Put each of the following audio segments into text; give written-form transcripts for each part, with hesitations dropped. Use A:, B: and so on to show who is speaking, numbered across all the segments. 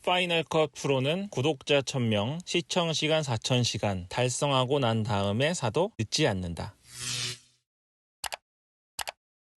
A: 파이널 컷 프로는 구독자 1000명, 시청시간 4000시간 달성하고 난 다음에 사도 늦지 않는다.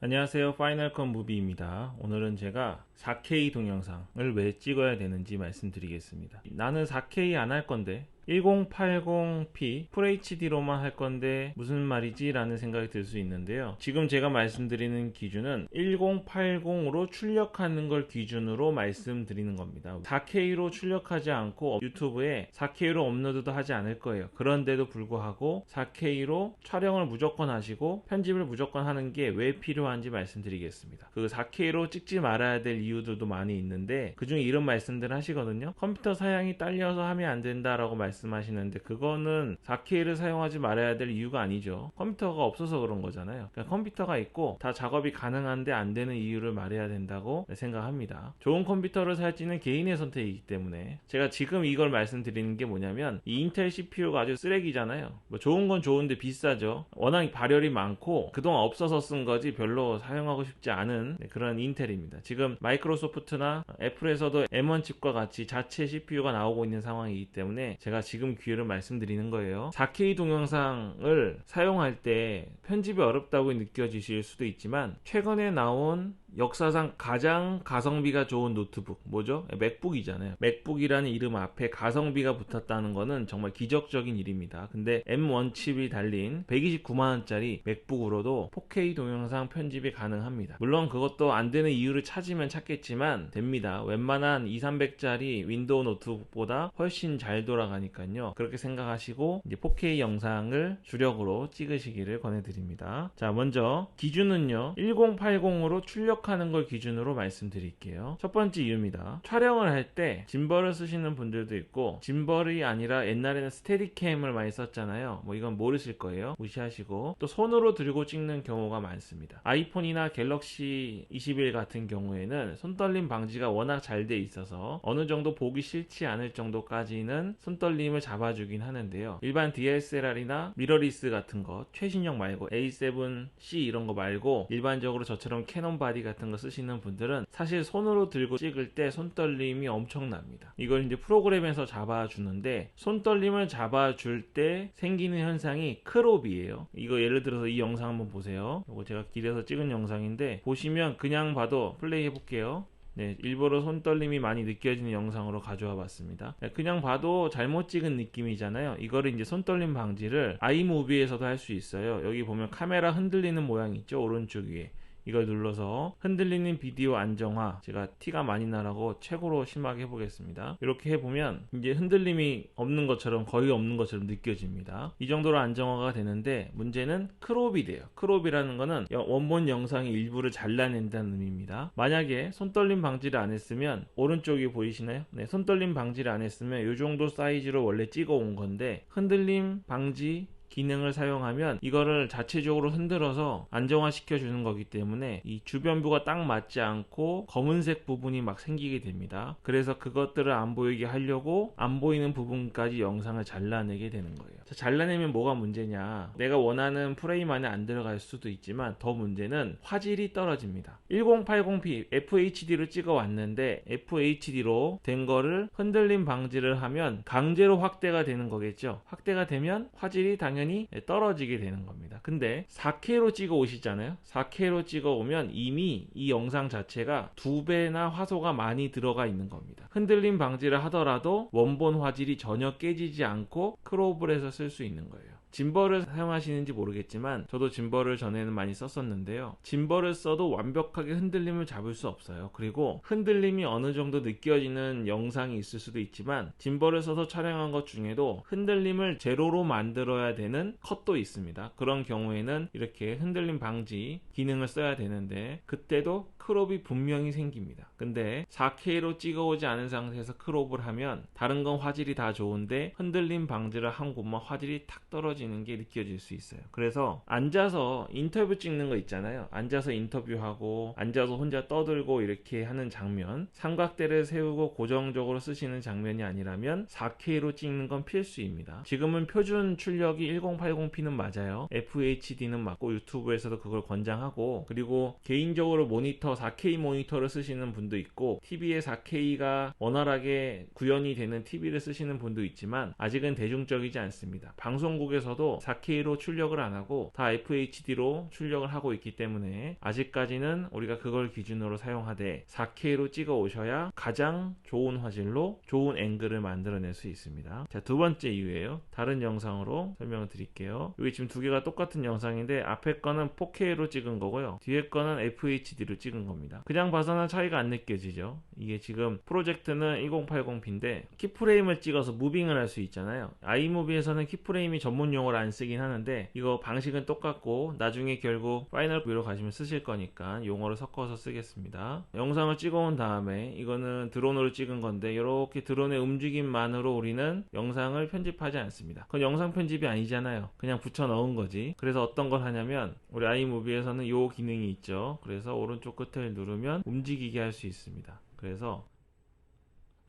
A: 안녕하세요, 파이널 컷 무비입니다. 오늘은 제가 4K 동영상을 왜 찍어야 되는지 말씀드리겠습니다. 나는 4K 안 할 건데 1080p FHD로만 할 건데 무슨 말이지? 라는 생각이 들 수 있는데요. 지금 제가 말씀드리는 기준은 1080으로 출력하는 걸 기준으로 말씀드리는 겁니다. 4K로 출력하지 않고 유튜브에 4K로 업로드도 하지 않을 거예요. 그런데도 불구하고 4K로 촬영을 무조건 하시고 편집을 무조건 하는 게 왜 필요한지 말씀드리겠습니다. 그 4K로 찍지 말아야 될 이유들도 많이 있는데 그중에 이런 말씀들 하시거든요. 컴퓨터 사양이 딸려서 하면 안 된다라고 말씀하시는데 그거는 4K를 사용하지 말아야 될 이유가 아니죠. 컴퓨터가 없어서 그런 거잖아요. 그러니까 컴퓨터가 있고 다 작업이 가능한데 안 되는 이유를 말해야 된다고 생각합니다. 좋은 컴퓨터를 살지는 개인의 선택이기 때문에 제가 지금 이걸 말씀드리는 게 뭐냐면 이 인텔 CPU가 아주 쓰레기잖아요. 뭐 좋은 건 좋은데 비싸죠. 워낙 발열이 많고 그동안 없어서 쓴 거지 별로 사용하고 싶지 않은 그런 인텔입니다. 지금 마이크로소프트나 애플에서도 M1 칩과 같이 자체 CPU가 나오고 있는 상황이기 때문에 제가 지금 기회를 말씀드리는 거예요. 4K 동영상을 사용할 때 편집이 어렵다고 느껴지실 수도 있지만 최근에 나온 역사상 가장 가성비가 좋은 노트북 뭐죠? 맥북이잖아요. 맥북이라는 이름 앞에 가성비가 붙었다는 거는 정말 기적적인 일입니다. 근데 M1 칩이 달린 129만원짜리 맥북으로도 4K 동영상 편집이 가능합니다. 물론 그것도 안 되는 이유를 찾으면 찾겠지만 됩니다. 웬만한 200~300짜리 윈도우 노트북보다 훨씬 잘 돌아가니까요. 그렇게 생각하시고 이제 4K 영상을 주력으로 찍으시기를 권해드립니다. 자, 먼저 기준은요 1080으로 출력하는 걸 기준으로 말씀드릴게요. 첫 번째 이유입니다. 촬영을 할 때 짐벌을 쓰시는 분들도 있고 짐벌이 아니라 옛날에는 스테디캠을 많이 썼잖아요. 뭐 이건 모르실 거예요. 무시하시고 또 손으로 들고 찍는 경우가 많습니다. 아이폰이나 갤럭시 21 같은 경우에는 손떨림 방지가 워낙 잘 돼 있어서 어느 정도 보기 싫지 않을 정도까지는 손떨림을 잡아주긴 하는데요. 일반 DSLR이나 미러리스 같은 거 최신형 말고 A7C 이런 거 말고 일반적으로 저처럼 캐논 바디 같은 거 쓰시는 분들은 사실 손으로 들고 찍을 때 손떨림이 엄청납니다. 이걸 이제 프로그램에서 잡아주는데 손떨림을 잡아줄 때 생기는 현상이 크롭이에요. 이거 예를 들어서 이 영상 한번 보세요. 이거 제가 길에서 찍은 영상인데 보시면 그냥 봐도 플레이 해볼게요. 네, 일부러 손떨림이 많이 느껴지는 영상으로 가져와 봤습니다. 그냥 봐도 잘못 찍은 느낌이잖아요. 이거를 이제 손떨림 방지를 아이무비에서도 할 수 있어요. 여기 보면 카메라 흔들리는 모양 있죠? 오른쪽 위에. 이걸 눌러서 흔들리는 비디오 안정화, 제가 티가 많이 나라고 최고로 심하게 해보겠습니다. 이렇게 해보면 이제 흔들림이 없는 것처럼 거의 없는 것처럼 느껴집니다. 이 정도로 안정화가 되는데 문제는 크롭이 돼요. 크롭이라는 거는 원본 영상의 일부를 잘라낸다는 의미입니다. 만약에 손떨림 방지를 안 했으면 오른쪽이 보이시나요? 네, 손떨림 방지를 안 했으면 이 정도 사이즈로 원래 찍어 온 건데 흔들림 방지 기능을 사용하면 이거를 자체적으로 흔들어서 안정화시켜 주는 거기 때문에 이 주변부가 딱 맞지 않고 검은색 부분이 막 생기게 됩니다. 그래서 그것들을 안 보이게 하려고 안 보이는 부분까지 영상을 잘라내게 되는 거예요. 자, 잘라내면 뭐가 문제냐, 내가 원하는 프레임 안에 안 들어갈 수도 있지만 더 문제는 화질이 떨어집니다. 1080p FHD로 찍어 왔는데 FHD로 된 거를 흔들림 방지를 하면 강제로 확대가 되는 거겠죠. 확대가 되면 화질이 당연히 떨어지게 되는 겁니다. 근데 4K로 찍어 오시잖아요. 4K로 찍어 오면 이미 이 영상 자체가 2배나 화소가 많이 들어가 있는 겁니다. 흔들림 방지를 하더라도 원본 화질이 전혀 깨지지 않고 크롭을 해서 쓸 수 있는 거예요. 짐벌을 사용하시는지 모르겠지만 저도 짐벌을 전에는 많이 썼었는데요. 짐벌을 써도 완벽하게 흔들림을 잡을 수 없어요. 그리고 흔들림이 어느 정도 느껴지는 영상이 있을 수도 있지만 짐벌을 써서 촬영한 것 중에도 흔들림을 제로로 만들어야 되는 컷도 있습니다. 그런 경우에는 이렇게 흔들림 방지 기능을 써야 되는데 그때도 크롭이 분명히 생깁니다. 근데 4K로 찍어오지 않은 상태에서 크롭을 하면 다른 건 화질이 다 좋은데 흔들림 방지를 한 곳만 화질이 탁 떨어지는 게 느껴질 수 있어요. 그래서 앉아서 인터뷰 찍는 거 있잖아요. 앉아서 인터뷰하고 앉아서 혼자 떠들고 이렇게 하는 장면, 삼각대를 세우고 고정적으로 쓰시는 장면이 아니라면 4K로 찍는 건 필수입니다. 지금은 표준 출력이 1080p는 맞아요. FHD는 맞고 유튜브에서도 그걸 권장하고, 그리고 개인적으로 모니터 4K 모니터를 쓰시는 분도 있고 TV에 4K가 원활하게 구현이 되는 TV를 쓰시는 분도 있지만 아직은 대중적이지 않습니다. 방송국에서도 4K로 출력을 안 하고 다 FHD로 출력을 하고 있기 때문에 아직까지는 우리가 그걸 기준으로 사용하되 4K로 찍어 오셔야 가장 좋은 화질로 좋은 앵글을 만들어낼 수 있습니다. 자, 두 번째 이유예요. 다른 영상으로 설명을 드릴게요. 여기 지금 두 개가 똑같은 영상인데 앞에 거는 4K로 찍은 거고요. 뒤에 거는 FHD로 찍은 겁니다. 그냥 봐서는 차이가 안 느껴지죠. 이게 지금 프로젝트는 1080p인데 키프레임을 찍어서 무빙을 할 수 있잖아요. 아이무비에서는 키프레임이 전문 용어를 안 쓰긴 하는데 이거 방식은 똑같고 나중에 결국 파이널 뷰로 가시면 쓰실 거니까 용어를 섞어서 쓰겠습니다. 영상을 찍어온 다음에 이거는 드론으로 찍은 건데 이렇게 드론의 움직임만으로 우리는 영상을 편집하지 않습니다. 그건 영상 편집이 아니잖아요. 그냥 붙여 넣은 거지. 그래서 어떤 걸 하냐면 우리 아이무비에서는 이 기능이 있죠. 그래서 오른쪽 끝을 누르면 움직이게 할 수 있습니다. 그래서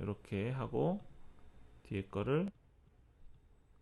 A: 이렇게 하고 뒤에 거를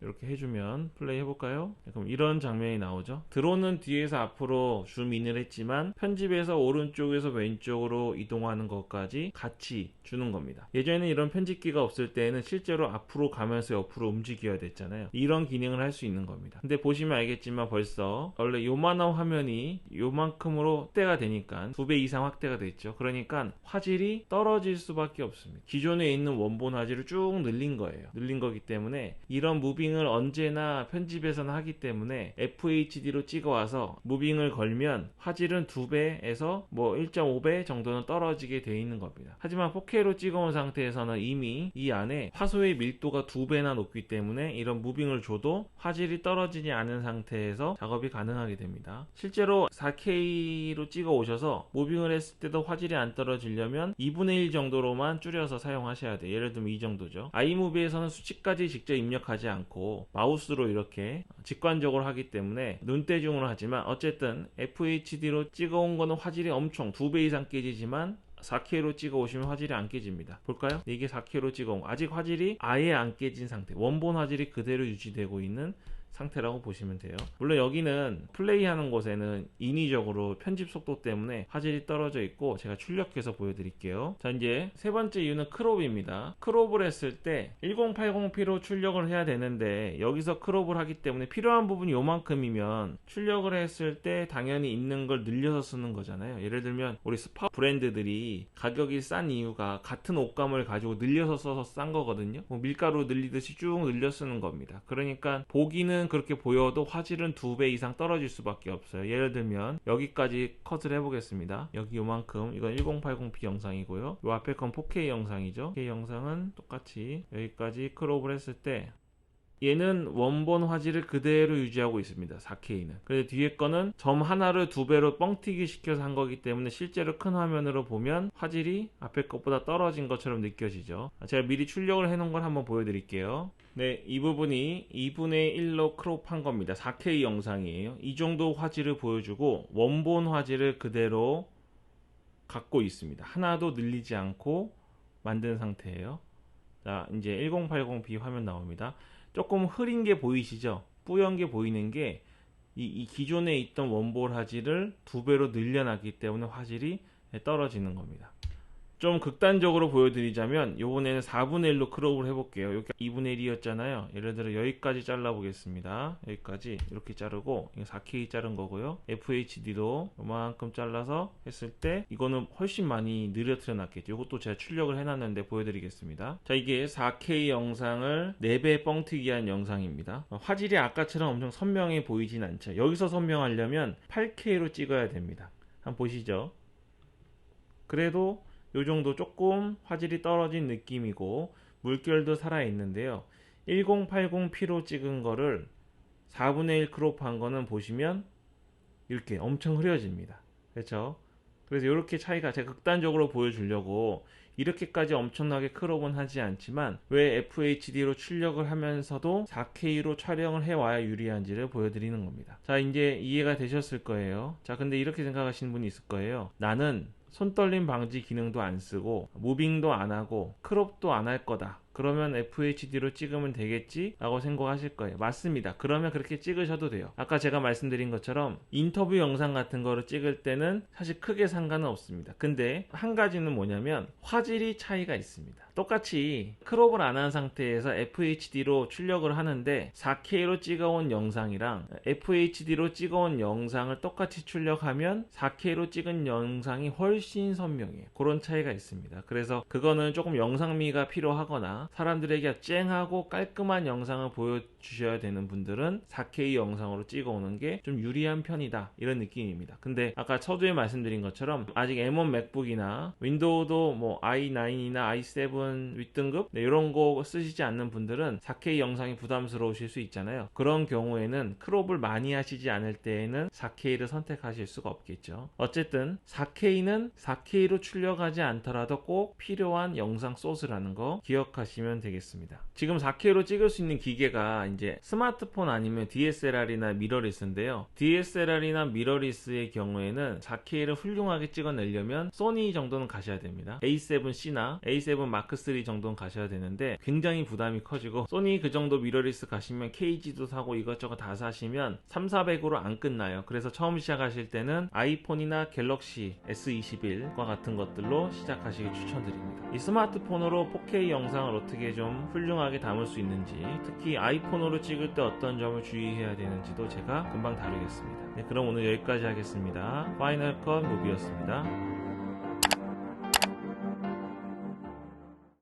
A: 이렇게 해주면 플레이 해볼까요? 그럼 이런 장면이 나오죠. 드론은 뒤에서 앞으로 줌인을 했지만 편집에서 오른쪽에서 왼쪽으로 이동하는 것까지 같이 주는 겁니다. 예전에는 이런 편집기가 없을 때는 실제로 앞으로 가면서 옆으로 움직여야 됐잖아요. 이런 기능을 할 수 있는 겁니다. 근데 보시면 알겠지만 벌써 원래 요만한 화면이 요만큼으로 확대가 되니까 2배 이상 확대가 됐죠. 그러니까 화질이 떨어질 수밖에 없습니다. 기존에 있는 원본 화질을 쭉 늘린 거예요. 늘린 거기 때문에 이런 무빙을 언제나 편집에서는 하기 때문에 FHD로 찍어와서 무빙을 걸면 화질은 2배에서 뭐 1.5배 정도는 떨어지게 되어 있는 겁니다. 하지만 4K로 찍어온 상태에서는 이미 이 안에 화소의 밀도가 2배나 높기 때문에 이런 무빙을 줘도 화질이 떨어지지 않은 상태에서 작업이 가능하게 됩니다. 실제로 4K로 찍어 오셔서 무빙을 했을 때도 화질이 안 떨어지려면 2분의 1 정도로만 줄여서 사용하셔야 돼요. 예를 들면 이 정도죠. 아이무비에서는 수치까지 직접 입력하지 않고 마우스로 이렇게 직관적으로 하기 때문에 눈대중으로 하지만 어쨌든 FHD로 찍어온 거는 화질이 엄청 2배 이상 깨지지만 4K로 찍어 오시면 화질이 안 깨집니다. 볼까요? 이게 4K로 찍어온 거. 아직 화질이 아예 안 깨진 상태. 원본 화질이 그대로 유지되고 있는 상태라고 보시면 돼요. 물론 여기는 플레이하는 곳에는 인위적으로 편집 속도 때문에 화질이 떨어져 있고 제가 출력해서 보여드릴게요. 자, 이제 세 번째 이유는 크롭입니다. 크롭을 했을 때 1080p로 출력을 해야 되는데 여기서 크롭을 하기 때문에 필요한 부분이 요만큼이면 출력을 했을 때 당연히 있는 걸 늘려서 쓰는 거잖아요. 예를 들면 우리 스파 브랜드들이 가격이 싼 이유가 같은 옷감을 가지고 늘려서 써서 싼 거거든요. 뭐 밀가루 늘리듯이 쭉 늘려 쓰는 겁니다. 그러니까 보기는 그렇게 보여도 화질은 2배 이상 떨어질 수밖에 없어요. 예를 들면 여기까지 컷을 해보겠습니다. 여기 요만큼 이건 1080p 영상이고요. 요 앞에 건 4K 영상이죠. 4K 영상은 똑같이 여기까지 크롭을 했을 때 얘는 원본 화질을 그대로 유지하고 있습니다. 4K는. 그런데 뒤에 거는 점 하나를 2배로 뻥튀기 시켜서 한 거기 때문에 실제로 큰 화면으로 보면 화질이 앞에 것보다 떨어진 것처럼 느껴지죠. 제가 미리 출력을 해놓은 걸 한번 보여드릴게요. 네, 이 부분이 2분의 1로 크롭한 겁니다. 4K 영상이에요. 이 정도 화질을 보여주고 원본 화질을 그대로 갖고 있습니다. 하나도 늘리지 않고 만든 상태예요. 자, 이제 1080p 화면 나옵니다. 조금 흐린 게 보이시죠? 뿌연 게 보이는 게 이 기존에 있던 원본 화질을 2배로 늘려놨기 때문에 화질이 떨어지는 겁니다. 좀 극단적으로 보여드리자면 요번에는 4분의 1로 크롭을 해볼게요. 여기 2분의 1이었잖아요. 예를 들어 여기까지 잘라 보겠습니다. 여기까지 이렇게 자르고 이거 4K 자른 거고요. FHD도 요만큼 잘라서 했을 때 이거는 훨씬 많이 느려뜨려 놨겠죠. 이것도 제가 출력을 해놨는데 보여드리겠습니다. 자, 이게 4K 영상을 4배 뻥튀기 한 영상입니다. 화질이 아까처럼 엄청 선명해 보이진 않죠. 여기서 선명하려면 8K로 찍어야 됩니다. 한번 보시죠. 그래도 요 정도 조금 화질이 떨어진 느낌이고 물결도 살아있는데요. 1080p로 찍은 거를 4분의 1 크롭한 거는 보시면 이렇게 엄청 흐려집니다. 그렇죠? 그래서 이렇게 차이가 제가 극단적으로 보여주려고 이렇게까지 엄청나게 크롭은 하지 않지만 왜 FHD로 출력을 하면서도 4K로 촬영을 해와야 유리한지를 보여드리는 겁니다. 자, 이제 이해가 되셨을 거예요. 자, 근데 이렇게 생각하시는 분이 있을 거예요. 나는 손떨림 방지 기능도 안 쓰고 무빙도 안 하고 크롭도 안 할 거다. 그러면 FHD로 찍으면 되겠지? 라고 생각하실 거예요. 맞습니다. 그러면 그렇게 찍으셔도 돼요. 아까 제가 말씀드린 것처럼 인터뷰 영상 같은 거를 찍을 때는 사실 크게 상관은 없습니다. 근데 한 가지는 뭐냐면 화질이 차이가 있습니다. 똑같이 크롭을 안 한 상태에서 FHD로 출력을 하는데 4K로 찍어온 영상이랑 FHD로 찍어온 영상을 똑같이 출력하면 4K로 찍은 영상이 훨씬 선명해요. 그런 차이가 있습니다. 그래서 그거는 조금 영상미가 필요하거나 사람들에게 쨍하고 깔끔한 영상을 보여주셔야 되는 분들은 4K 영상으로 찍어오는 게 좀 유리한 편이다, 이런 느낌입니다. 근데 아까 서두에 말씀드린 것처럼 아직 M1 맥북이나 윈도우도 뭐 i9이나 i7 윗등급 이런 거 쓰시지 않는 분들은 4K 영상이 부담스러우실 수 있잖아요. 그런 경우에는 크롭을 많이 하시지 않을 때에는 4K를 선택하실 수가 없겠죠. 어쨌든 4K는 4K로 출력하지 않더라도 꼭 필요한 영상 소스라는 거 기억하시면 되겠습니다. 지금 4K로 찍을 수 있는 기계가 이제 스마트폰 아니면 DSLR이나 미러리스인데요. DSLR이나 미러리스의 경우에는 4K를 훌륭하게 찍어내려면 소니 정도는 가셔야 됩니다. A7C나 A7 마크3 정도는 가셔야 되는데 굉장히 부담이 커지고, 소니 그 정도 미러리스 가시면 KG도 사고 이것저것 다 사시면 3,400으로 안 끝나요. 그래서 처음 시작하실 때는 아이폰이나 갤럭시 S21과 같은 것들로 시작하시길 추천드립니다. 이 스마트폰으로 4K 영상을 어떻게 좀 훌륭하게 담을 수 있는지, 특히 아이폰으로 찍을 때 어떤 점을 주의해야 되는지도 제가 금방 다루겠습니다. 네, 그럼 오늘 여기까지 하겠습니다. 파이널 컷 무비였습니다.